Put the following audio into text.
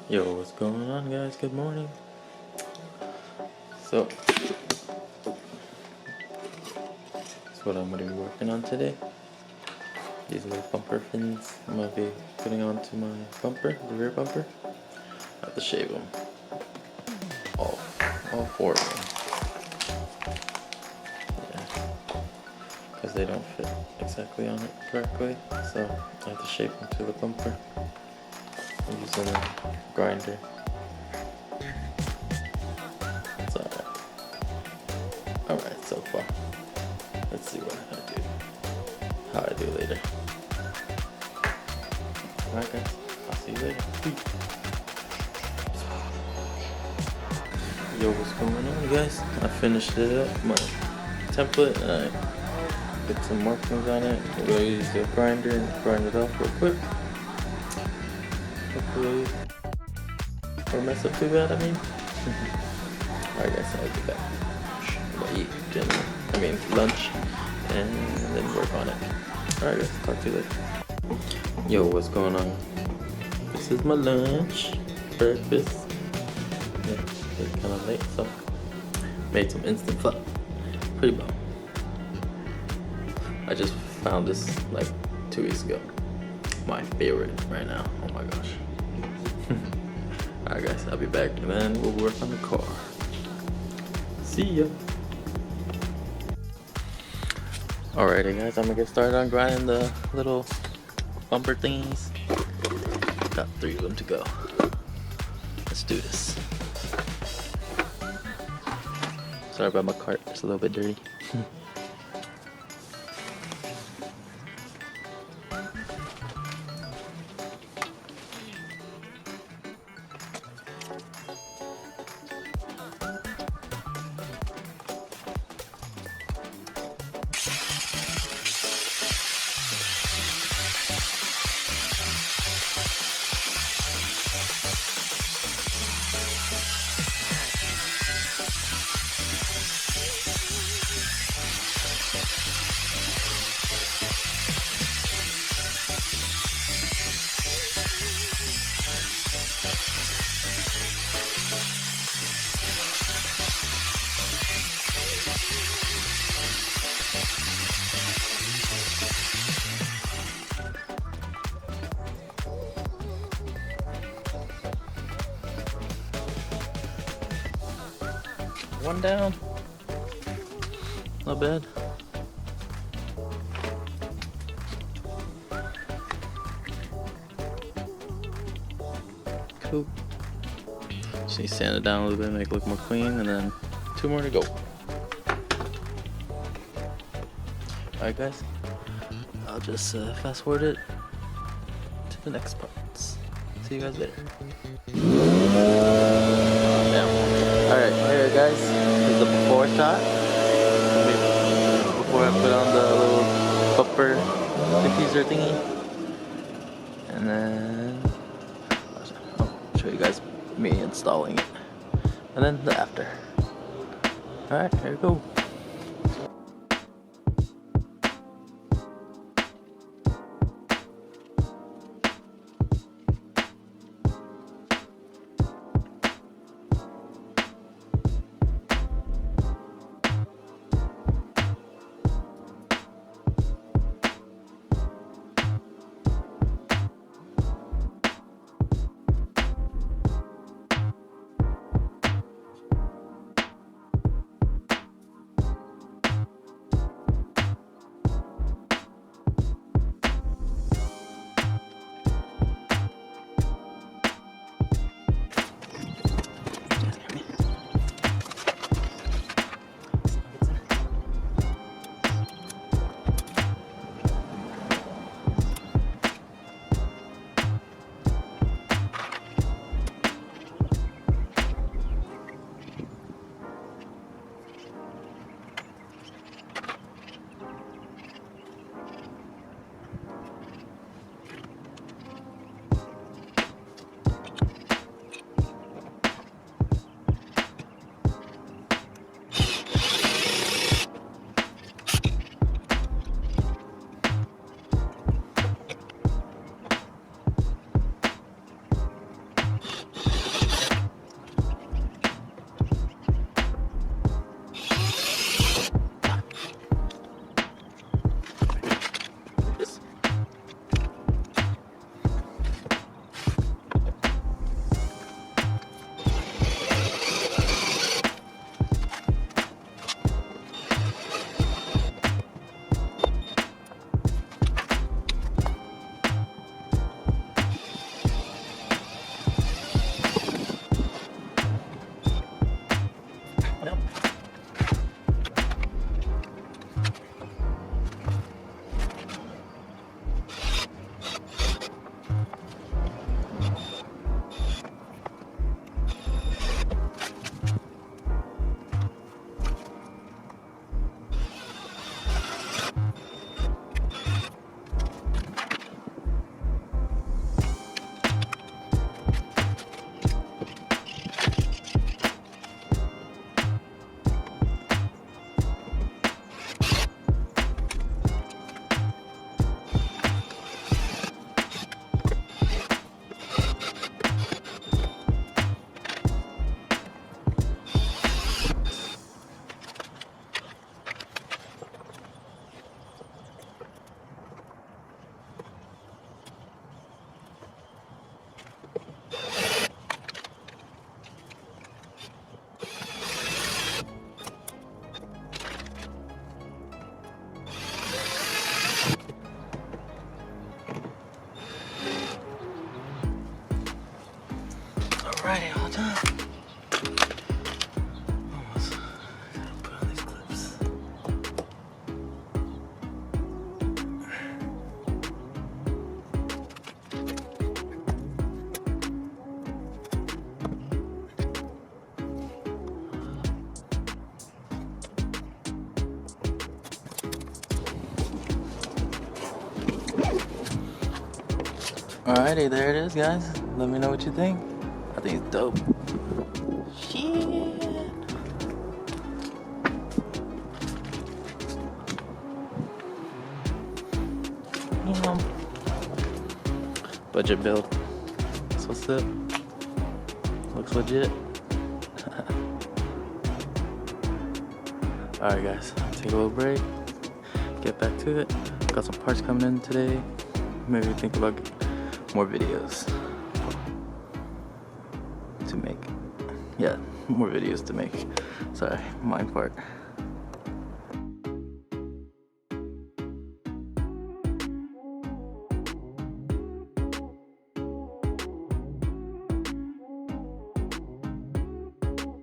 Yo, what's going on, guys? Good morning. So, that's what I'm going to be working on today. These little bumper fins I'm going to be putting onto my bumper, the rear bumper. I have to shave them. All four of them. Yeah. Because they don't fit exactly on it correctly. So, I have to shape them to the bumper. I'm using a grinder. It's alright so far. Let's see what I do. How I do later. Alright guys, I'll see you later. Peace. Yo, what's going on, guys? I finished it up, my template, and I put some markings on it. I'm gonna use the grinder and grind it off real quick. Hopefully don't mess up too bad, I mean. Alright guys, I'll be back. I'm gonna eat dinner, lunch, and then work on it. Alright guys, talk to you later. Yo, what's going on? This is my lunch, breakfast. Yeah, it's kind of late, so made some instant pho. Pretty bomb. I just found this like 2 weeks ago. My favorite right now. Oh my gosh. Alright guys, I'll be back and then we'll work on the car. See ya. Alrighty guys, I'm gonna get started on grinding the little bumper thingies. Got 3 of them to go. Let's do this. Sorry about my cart, it's a little bit dirty. One down. Not bad. Cool. Just need to sand it down a little bit, make it look more clean, and then 2 more to go. Alright guys, I'll just fast forward it to the next parts. See you guys later. Alright, here guys, this is the before shot. Before I put on the little bumper diffuser thingy. And then I'll show you guys me installing it. And then the after. Alright, here we go. Alrighty, there it is, guys. Let me know what you think. I think it's dope. Shit. You know, budget build. That's what's up. Looks legit. Alright, guys. Take a little break. Get back to it. Got some parts coming in today. Maybe think about more videos to make. Yeah, more videos to make. Sorry, mind part.